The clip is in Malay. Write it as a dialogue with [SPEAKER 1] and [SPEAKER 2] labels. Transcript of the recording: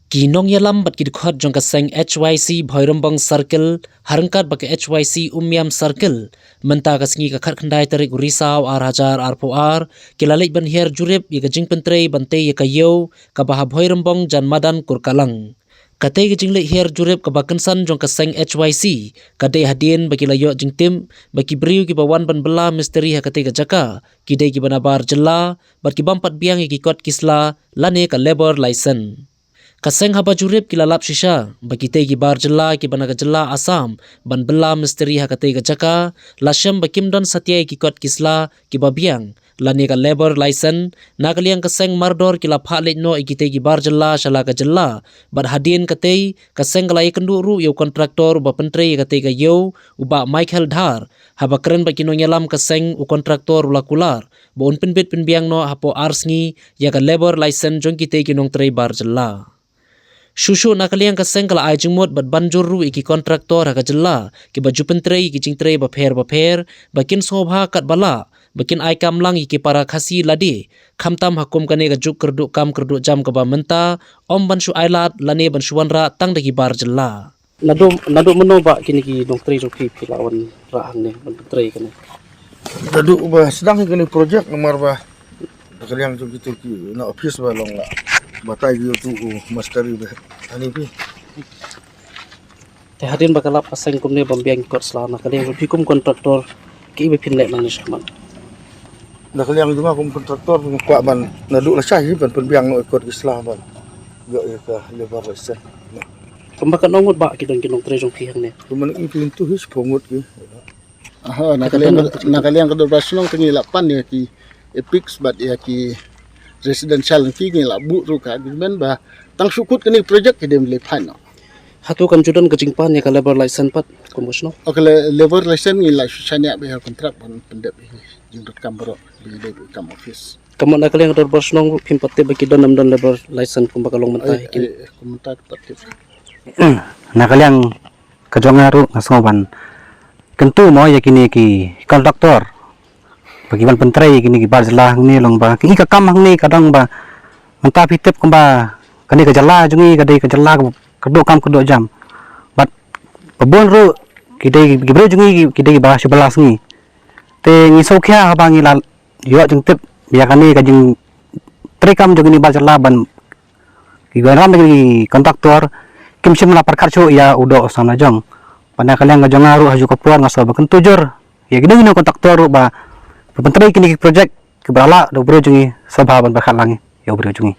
[SPEAKER 1] Kinong yalam bat kidkhot jong kaseng HYC Bhoirambong Circle harangkat bak HYC Umyam Circle menta kasengi kakhat khandai tarik Risau Hajar Arpoar kilalik ban her jurip ye gajing pentrei bante ye kayo kabah Bhoirambong jan madan kurkalang kate gajing le her jurip kabakensan jong kaseng HYC kade hadien bagi layo jing tim bagi briu ki bawan ban bela misteri ha kate gajaka kide ki banabar jela bat ki bampat biang ye ki kot kisla lane ka labor license. Kaseng haba jurip kilalap shisha bagi tegi bar jela ki banaga jela Asam ban bela misteri hakate gajaka lasyam bakimdan satya ki kot kisla ki babiang lani ka labor license nakaliang kaseng mardor kila phale no ikite ki bar jela shala ka jela bad hadin kate kaseng kalai kendu ru yo kontraktor ba pentre kate ka yo uba Michael Dhar haba keren ba kinong yalam kaseng u kontraktor ulakular ba un penbit penbiang no hapo arsngi ya ka labor license jong kite kinong tre bar jela. Shushu nakaliang kaseng kala ajumot bat banjur ru iki kontraktor ha kajela ki baju pentrei ki jingtrei ba pher bakin sobha kat bala bakin ai kamlang iki para khasi ladi khamtam hakum kane ga juk kerduk kam kerduk jam ka ba menta om banshu ailat lane bansuanra tang dagi bar jela nadu meno ba kini ki doktrei joki pilawan rahan ne pentrei kane
[SPEAKER 2] nadu ba sedang kini projek nomor ba nakaliang tu gitu ki na office ba long la batai tu masteri ani pi
[SPEAKER 1] te hadin bakalap aseng kumne bambiang kot selana kadang bikum kontraktor ki be pinlek nang shaman
[SPEAKER 2] nakaliang tu kum kontraktor kwa ban nadu la sai ban penbiang no ikut Islam ban yo ka lebar rasa
[SPEAKER 1] kembakan nongut ba kidong trejong pihang ne
[SPEAKER 2] kuman itu his pongut ki
[SPEAKER 3] nakaliang kador basnong tengilapan ya ki epics bat ya ki residential tinggi lah bu ruka gimen ba tang sukut kini projek kedem le phano
[SPEAKER 1] hatu kan judan kejingpan ya ka labor license pat komusno
[SPEAKER 3] okle labor license ni la susanya be kontrak ban pendep jindut kambro be de kam office
[SPEAKER 1] kamon nakali yang dor bosnong pimpatte baki donam don labor license kumbakalong mentai
[SPEAKER 3] komentar patip
[SPEAKER 4] nakaliang kejongaru ngasoban kentu mo yakini ki kontraktor bagiban pentrei kini gibar jelah ni long ba ki ka kam ni kadang ba menta pitep kemba kani ka jela jungi kadai ka jela kedok kam kedok jam bat pebon ru kidai gibre jungi kidai ba 11 ni te ngi sokhya ba ngi la yo jung tep ya kani ka jing tre kam jungi bar jela ban ki ram gi kontraktor kim sim la parkhat chu ya udo sana jong pana kaliang ga jongaru haju kapuan ngaso ba kan tujur ya gideng ni kontraktor ba pentrei kini projek keberala do bro jungi sabha ban bakhat langi ya bro jungi